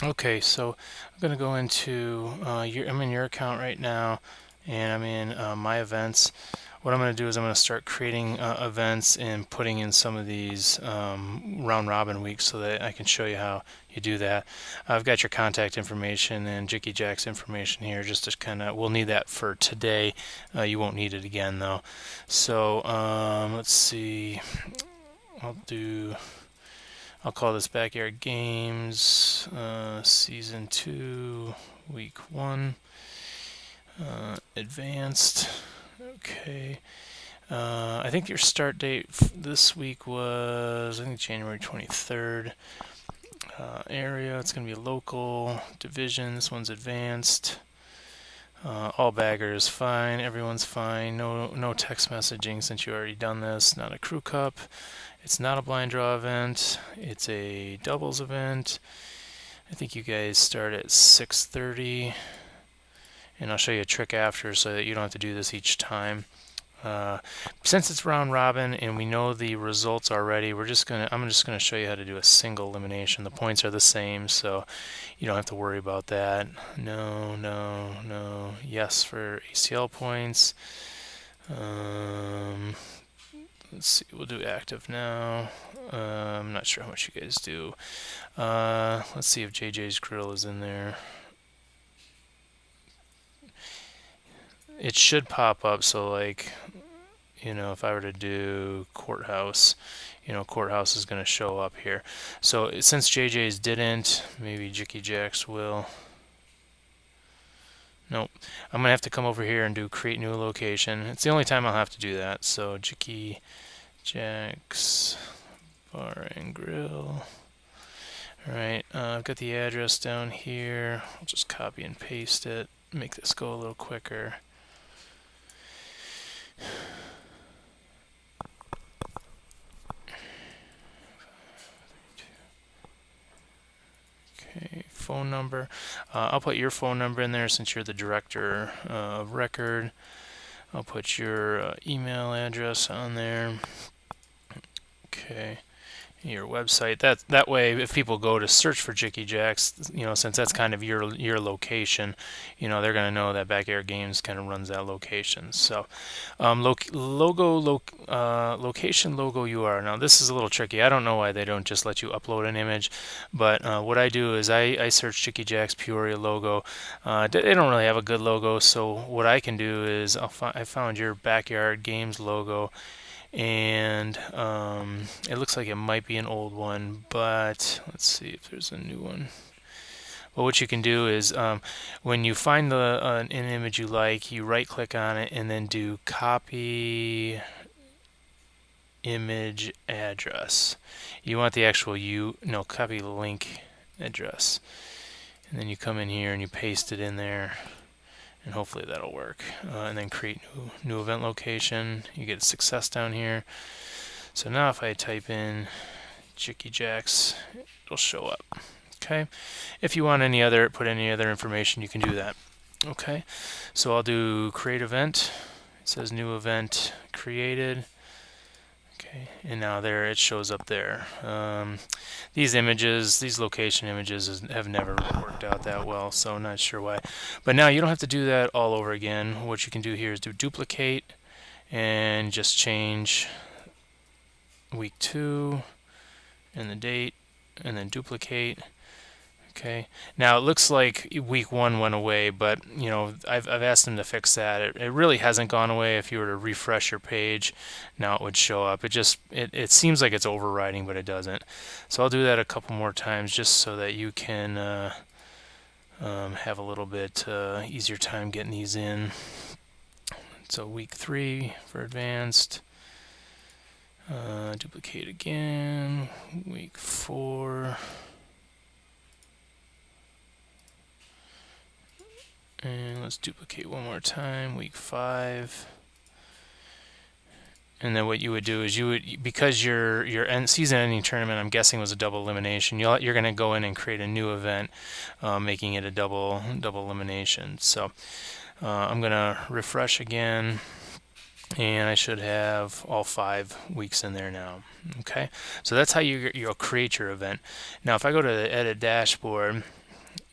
Okay, so I'm going to go into I'm in your account right now, and I'm in my events. What I'm going to do is I'm going to start creating events and putting in some of these round robin weeks so that I can show you how you do that. I've got your contact information and Jicky Jack's information here just to kind of, we'll need that for today. You won't need it again though. So let's see, I'll do, I'll call this Backyard Games Season 2, Week 1, Advanced. Okay. I think your start date this week was, I think, January 23rd. Area, it's going to be local. Division, this one's advanced. All baggers fine, everyone's fine. No text messaging since you already done this. Not a crew cup. It's not a blind draw event. It's a doubles event. I think you guys start at 6:30, and I'll show you a trick after so that you don't have to do this each time. Since it's round robin and we know the results already, I'm just gonna show you how to do a single elimination. The points are the same, so you don't have to worry about that. No, no, no. Yes for ACL points. Let's see. We'll do active now. I'm not sure how much you guys do. Let's see if JJ's Grill is in there. It should pop up. So like, if I were to do courthouse, courthouse is going to show up here. So since JJ's didn't, maybe Jicky Jacks will. Nope. I'm going to have to come over here and do create new location. It's the only time I'll have to do that. So Jicky Jacks Bar and Grill. Alright, I've got the address down here. I'll just copy and paste it, make this go a little quicker. Okay, phone number. I'll put your phone number in there since you're the director of record. I'll put your email address on there. Okay, your website. That way, if people go to search for Jicky Jacks, since that's kind of your location, they're gonna know that Backyard Games kind of runs that location. So, location logo UR. Now this is a little tricky. I don't know why they don't just let you upload an image, but what I do is I search Jicky Jacks Peoria logo. They don't really have a good logo, so what I can do is I found your Backyard Games logo, and it looks like it might be an old one, but let's see if there's a new one. Well, what you can do is when you find an image you like, you right click on it and then do copy image address. You want the actual copy link address, and then you come in here and you paste it in there, and hopefully that'll work. And then create new event location. You get success down here. So now if I type in Jicky Jacks, it'll show up. Okay. If you want put any other information, you can do that. Okay. So I'll do create event. It says new event created. Okay, and now there it shows up there. These location images have never worked out that well, so I'm not sure why. But now you don't have to do that all over again. What you can do here is do duplicate and just change week 2 and the date, and then duplicate. Okay. Now it looks like week 1 went away, but I've asked them to fix that. It really hasn't gone away. If you were to refresh your page, now it would show up. It seems like it's overriding, but it doesn't. So I'll do that a couple more times just so that you can have a little bit easier time getting these in. So week 3 for advanced. Duplicate again. Week 4. And let's duplicate one more time, week 5. And then what you would do is because your season ending tournament, I'm guessing, was a double elimination, you're going to go in and create a new event, making it a double elimination. So I'm going to refresh again, and I should have all 5 weeks in there now. Okay, so that's how you'll create your event. Now if I go to the edit dashboard,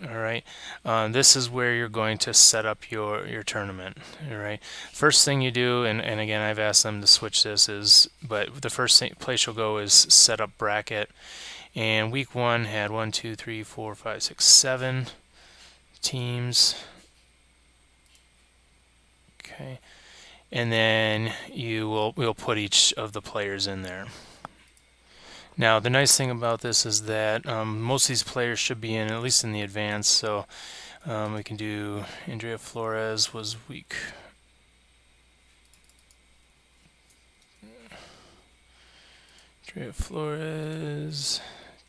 All right, this is where you're going to set up your tournament. All right, first thing you do, and again I've asked them to switch this, but the first place you'll go is set up bracket. And week 1 had 1, 2, 3, 4, 5, 6, 7 teams. Okay, and then we'll put each of the players in there. Now, the nice thing about this is that most of these players should be in, at least in the advance. So we can do Andrea Flores was week. Andrea Flores,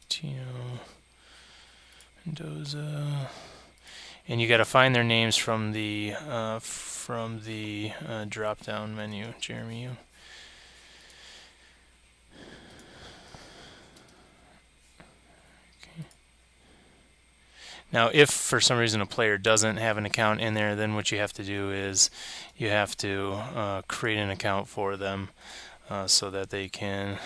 Tino Mendoza, and you got to find their names from the drop-down menu. Jeremy, you. Now, if for some reason a player doesn't have an account in there, then what you have to do is you have to create an account for them so that they can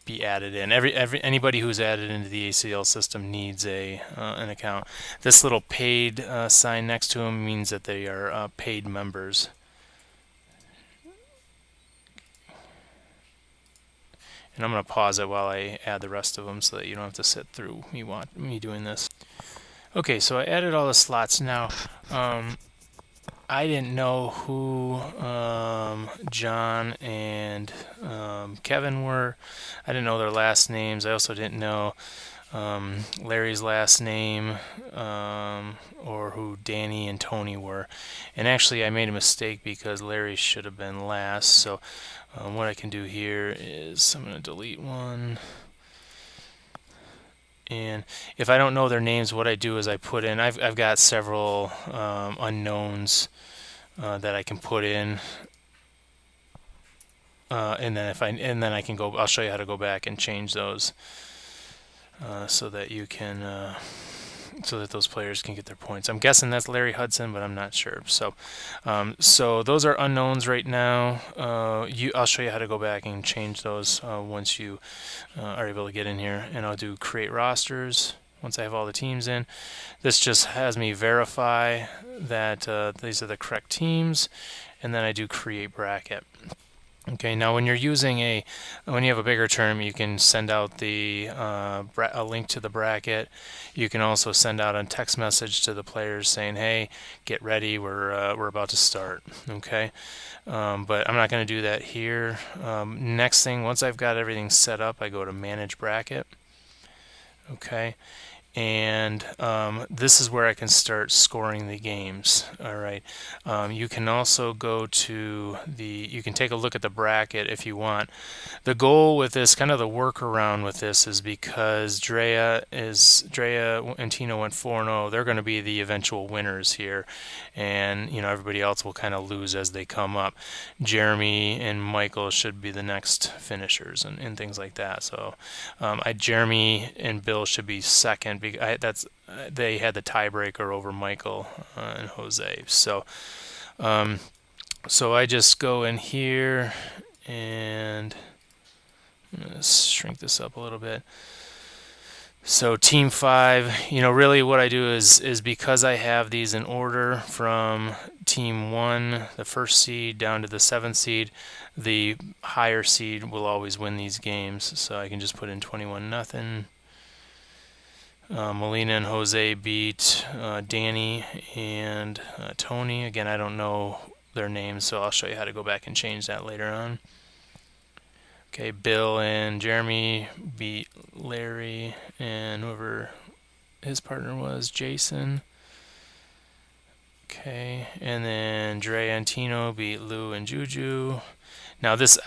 be added in. Anybody who's added into the ACL system needs an account. This little paid sign next to them means that they are paid members. And I'm going to pause it while I add the rest of them so that you don't have to sit through me doing this. Okay, so I added all the slots. Now, I didn't know who John and Kevin were. I didn't know their last names. I also didn't know Larry's last name or who Danny and Tony were. And actually, I made a mistake because Larry should have been last. So what I can do here is I'm going to delete one. And if I don't know their names, what I do is I put in, I've got several unknowns that I can put in, and then I can go. I'll show you how to go back and change those so that you can so that those players can get their points. I'm guessing that's Larry Hudson, but I'm not sure. So those are unknowns right now. I'll show you how to go back and change those once you are able to get in here. And I'll do create rosters once I have all the teams in. This just has me verify that these are the correct teams, and then I do create bracket. Okay, now when you have a bigger term, you can send out a link to the bracket. You can also send out a text message to the players saying, "Hey, get ready, we're about to start." Okay, but I'm not going to do that here. Next thing, once I've got everything set up, I go to Manage Bracket. Okay, and this is where I can start scoring the games. All right, you can also go to you can take a look at the bracket if you want. The goal with this, kind of the workaround with this, is because Drea and Tino went 4-0. They're going to be the eventual winners here, and everybody else will kind of lose as they come up. Jeremy and Michael should be the next finishers and things like that. So Jeremy and Bill should be second. They had the tiebreaker over Michael and Jose. So I just go in here and I'm going to shrink this up a little bit. So team 5, really what I do is because I have these in order from team 1, the first seed, down to the 7th seed, the higher seed will always win these games. So I can just put in 21-0. Molina and Jose beat Danny and Tony. Again, I don't know their names, so I'll show you how to go back and change that later on. Okay, Bill and Jeremy beat Larry and whoever his partner was, Jason. Okay, and then Dre and Tino beat Lou and Juju. Now this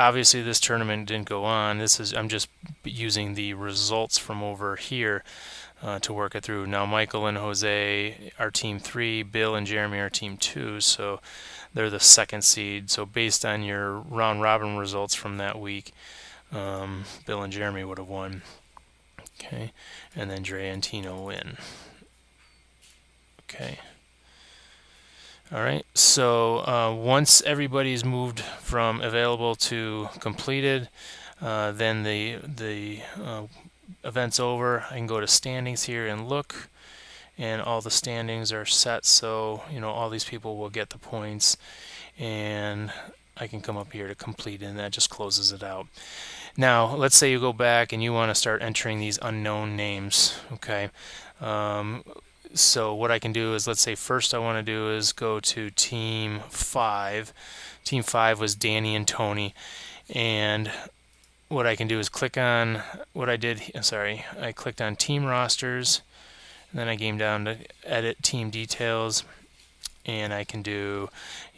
tournament didn't go on. I'm just using the results from over here to work it through. Now Michael and Jose are team 3, Bill and Jeremy are team 2, so they're the 2nd seed. So based on your round robin results from that week, Bill and Jeremy would have won. Okay, and then Dre and Tino win. Okay. All right, so once everybody's moved from available to completed, then the event's over, I can go to standings here and look, and all the standings are set, so all these people will get the points, and I can come up here to complete, and that just closes it out. Now let's say you go back and you want to start entering these unknown names. Okay, so what I can do is, let's say first I want to do is go to team 5. Team 5 was Danny and Tony, and what I can do is click on what I did. Sorry, I clicked on team rosters, and then I came down to edit team details, and I can do,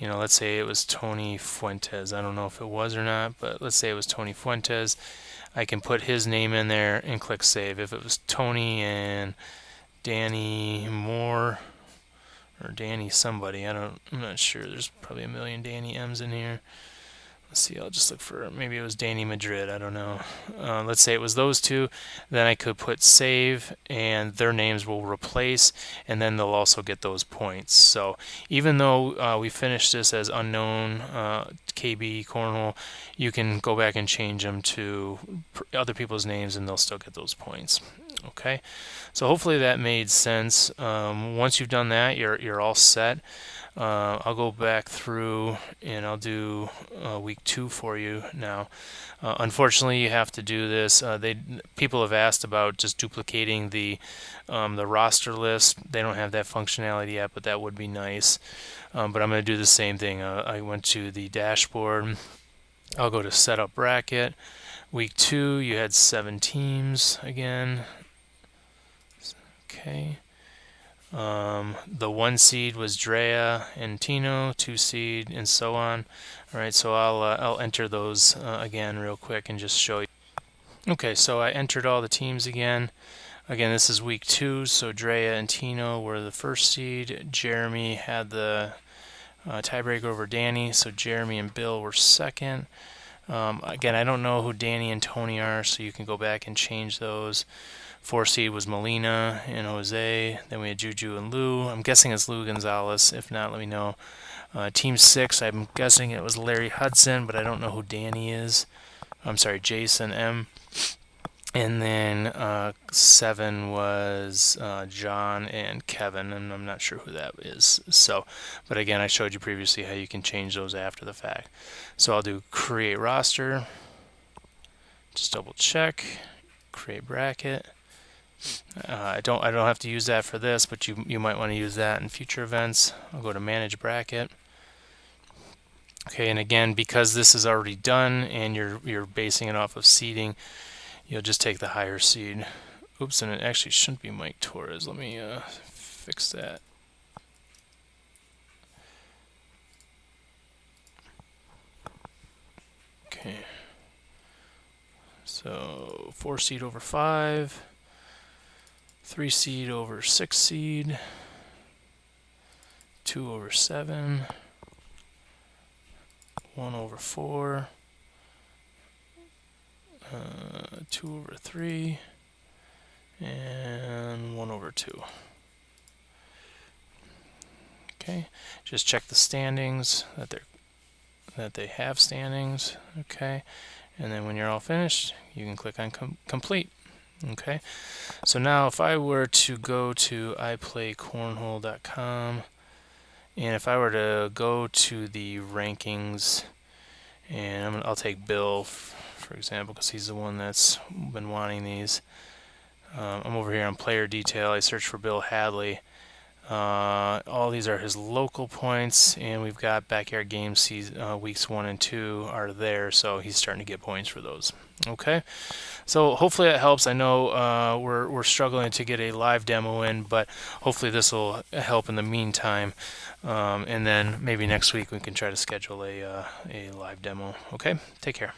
let's say it was Tony Fuentes. I don't know if it was or not, but let's say it was Tony Fuentes. I can put his name in there and click save. If it was Tony and Danny Moore or Danny somebody, I'm not sure. There's probably a million Danny M's in here. Let's see, I'll just look for, maybe it was Danny Madrid, I don't know. Let's say it was those two, then I could put save, and their names will replace, and then they'll also get those points. So even though we finished this as unknown KB Cornhole, you can go back and change them to other people's names, and they'll still get those points. Okay, so hopefully that made sense. Once you've done that, you're all set. I'll go back through and I'll do week 2 for you now. Unfortunately, you have to do this. People have asked about just duplicating the roster list. They don't have that functionality yet, but that would be nice. But I'm going to do the same thing. I went to the dashboard. I'll go to setup bracket. Week 2, you had 7 teams again. Okay. The 1 seed was Drea and Tino, 2 seed, and so on. All right, so I'll enter those again real quick and just show you. Okay, so I entered all the teams again. Again, this is week 2, so Drea and Tino were the 1st seed. Jeremy had the tiebreaker over Danny, so Jeremy and Bill were 2nd. Again, I don't know who Danny and Tony are, so you can go back and change those. 4 seed was Molina and Jose. Then we had Juju and Lou. I'm guessing it's Lou Gonzalez. If not, let me know. Team 6, I'm guessing it was Larry Hudson, but I don't know who Danny is. I'm sorry, Jason M. And then 7 was John and Kevin, and I'm not sure who that is. So, but again, I showed you previously how you can change those after the fact. So I'll do create roster. Just double check. Create bracket. I don't have to use that for this, but you might want to use that in future events. I'll go to manage bracket. Okay, and again, because this is already done and you're basing it off of seeding, you'll just take the higher seed. Oops, and it actually shouldn't be Mike Torres. Let me fix that. Okay. So 4 seed over 5. 3 seed over 6 seed, 2 over 7, 1 over 4, 2 over 3, and 1 over 2. Okay, just check the standings that they have standings. Okay, and then when you're all finished, you can click on complete. Okay, so now if I were to go to iplaycornhole.com, and if I were to go to the rankings, and I'll take Bill for example, because he's the one that's been wanting these. I'm over here on player detail. I search for Bill Hadley. All these are his local points, and we've got backyard games. Weeks 1 and 2 are there, so he's starting to get points for those. Okay, so hopefully that helps. I know we're struggling to get a live demo in, but hopefully this will help in the meantime. And then maybe next week we can try to schedule a live demo. Okay, take care.